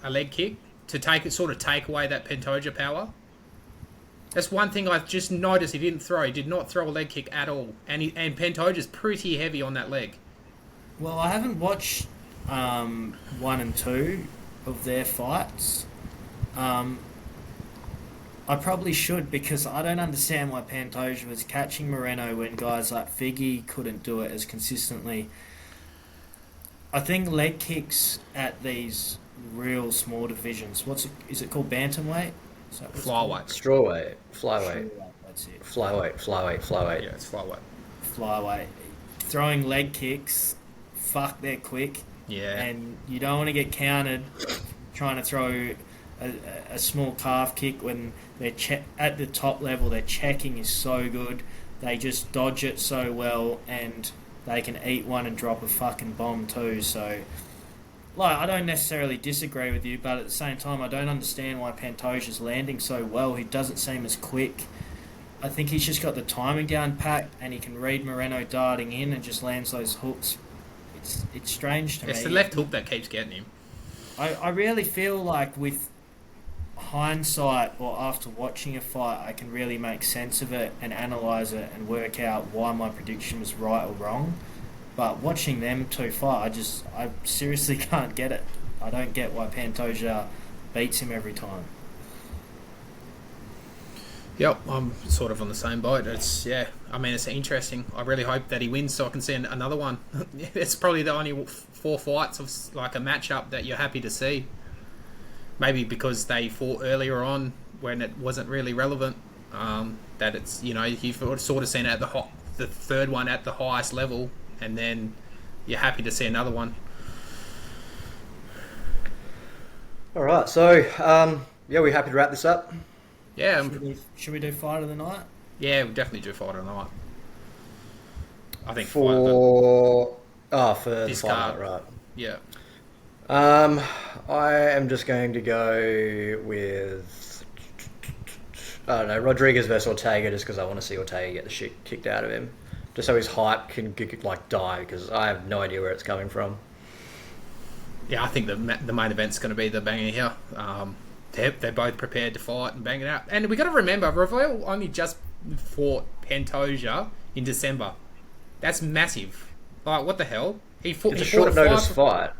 Speaker 3: a leg kick to take away that Pantoja power? That's one thing I've just noticed he didn't throw. He did not throw a leg kick at all. And Pantoja's pretty heavy on that leg.
Speaker 4: Well, I haven't watched 1 and 2 of their fights. I probably should, because I don't understand why Pantoja was catching Moreno when guys like Figgy couldn't do it as consistently. I think leg kicks at these real small divisions. Is it called bantamweight?
Speaker 3: Flyweight.
Speaker 1: Strawweight. Flyweight.
Speaker 4: That's it.
Speaker 1: Flyweight.
Speaker 3: Yeah, it's flyweight.
Speaker 4: Flyweight. Throwing leg kicks, fuck, they're quick.
Speaker 3: Yeah.
Speaker 4: And you don't want to get countered trying to throw a small calf kick when they're at the top level. Their checking is so good. They just dodge it so well, and they can eat one and drop a fucking bomb too. So, like, I don't necessarily disagree with you, but at the same time, I don't understand why Pantoja's landing so well. He doesn't seem as quick. I think he's just got the timing down pat, and he can read Moreno darting in and just lands those hooks. It's strange to me.
Speaker 3: It's the left hook that keeps getting him.
Speaker 4: I really feel like with hindsight, or after watching a fight, I can really make sense of it and analyse it and work out why my prediction was right or wrong. But watching them two fight, I seriously can't get it. I don't get why Pantoja beats him every time.
Speaker 3: Yep, I'm sort of on the same boat. It's interesting. I really hope that he wins so I can see another one. It's probably the only 4 fights of like a matchup that you're happy to see. Maybe because they fought earlier on when it wasn't really relevant. That it's, you've sort of seen it at the third one at the highest level, and then you're happy to see another one.
Speaker 1: All right, so we're happy to wrap this up.
Speaker 3: Yeah.
Speaker 4: Should we do fight of the night?
Speaker 3: Yeah, we'll definitely do fight of the night. I think
Speaker 1: for
Speaker 3: this
Speaker 1: the
Speaker 3: card,
Speaker 1: fight, right?
Speaker 3: Yeah.
Speaker 1: I am just going to go with, I don't know, Rodriguez versus Ortega, just because I want to see Ortega get the shit kicked out of him, just so his hype can die, because I have no idea where it's coming from.
Speaker 3: Yeah, I think the main event's going to be the banger here. They're both prepared to fight and bang it out. And we got to remember, Ravel only just fought Pantoja in December. That's massive. Like, what the hell?
Speaker 1: It's a short notice fight.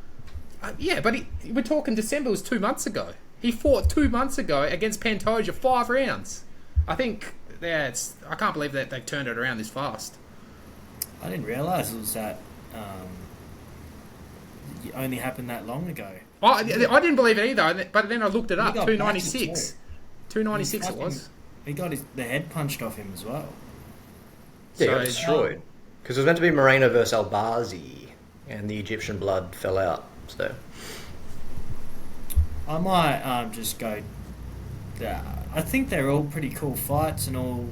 Speaker 3: Yeah, but we're talking December was 2 months ago. He fought 2 months ago against Pantoja 5 rounds. I think, I can't believe that they've turned it around this fast.
Speaker 4: I didn't realise it was that. It only happened that long ago.
Speaker 3: I didn't believe it either, but then I looked it up. 296. 296 it was.
Speaker 4: He got the head punched off him as well.
Speaker 1: Yeah, he got destroyed. Because it was meant to be Moreno versus Albazi, and the Egyptian blood fell out. So
Speaker 4: I might just go. I think they're all pretty cool fights and all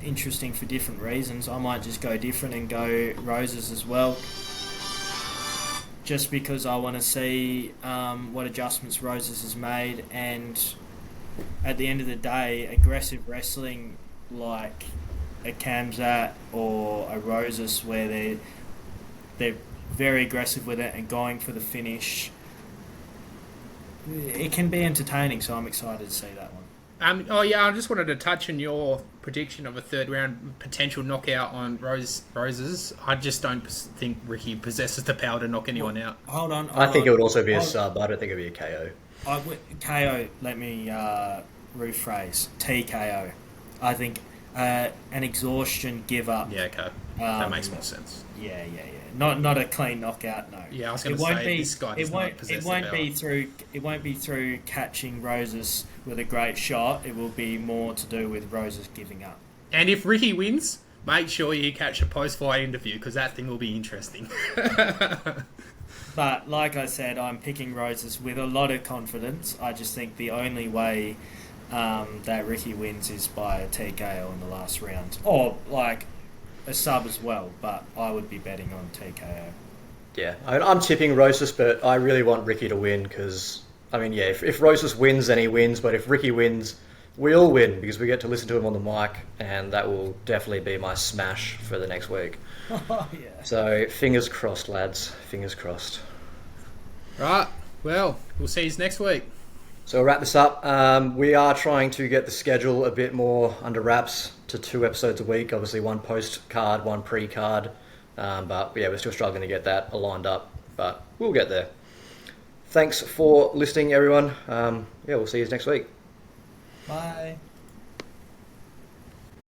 Speaker 4: interesting for different reasons. I might just go different and go Roses as well, just because I want to see what adjustments Roses has made, and at the end of the day, aggressive wrestling like a Kamzat or a Roses, where they're very aggressive with it and going for the finish, it can be entertaining, so I'm excited to see that one.
Speaker 3: I just wanted to touch on your prediction of a third round potential knockout on Roses. I just don't think Ricky possesses the power to knock anyone out.
Speaker 4: Hold on.
Speaker 1: I think it would also be a sub. I don't think it would be a KO.
Speaker 4: KO, let me rephrase. TKO. I think an exhaustion give up.
Speaker 3: Yeah, okay. That makes more sense.
Speaker 4: Yeah. Not a clean knockout, no.
Speaker 3: Yeah, I was going to say this guy does not possess the power.
Speaker 4: It won't be through catching Roses with a great shot. It will be more to do with Roses giving up.
Speaker 3: And if Ricky wins, make sure you catch a post-fight interview, because that thing will be interesting.
Speaker 4: But like I said, I'm picking Roses with a lot of confidence. I just think the only way that Ricky wins is by a TKO in the last round. Or, like, a sub as well, but I would be betting on TKO.
Speaker 1: Yeah, I'm tipping Rosas, but I really want Ricky to win because, I mean, yeah, if Rosas wins, then he wins, but if Ricky wins, we all win because we get to listen to him on the mic, and that will definitely be my smash for the next week.
Speaker 4: Oh, yeah.
Speaker 1: So, fingers crossed, lads. Fingers crossed.
Speaker 3: Right. Well, we'll see you next week.
Speaker 1: So we'll wrap this up. We are trying to get the schedule a bit more under wraps to 2 episodes a week. Obviously, 1 post-card, 1 pre-card. But yeah, we're still struggling to get that aligned up. But we'll get there. Thanks for listening, everyone. Yeah, we'll see you next week.
Speaker 4: Bye.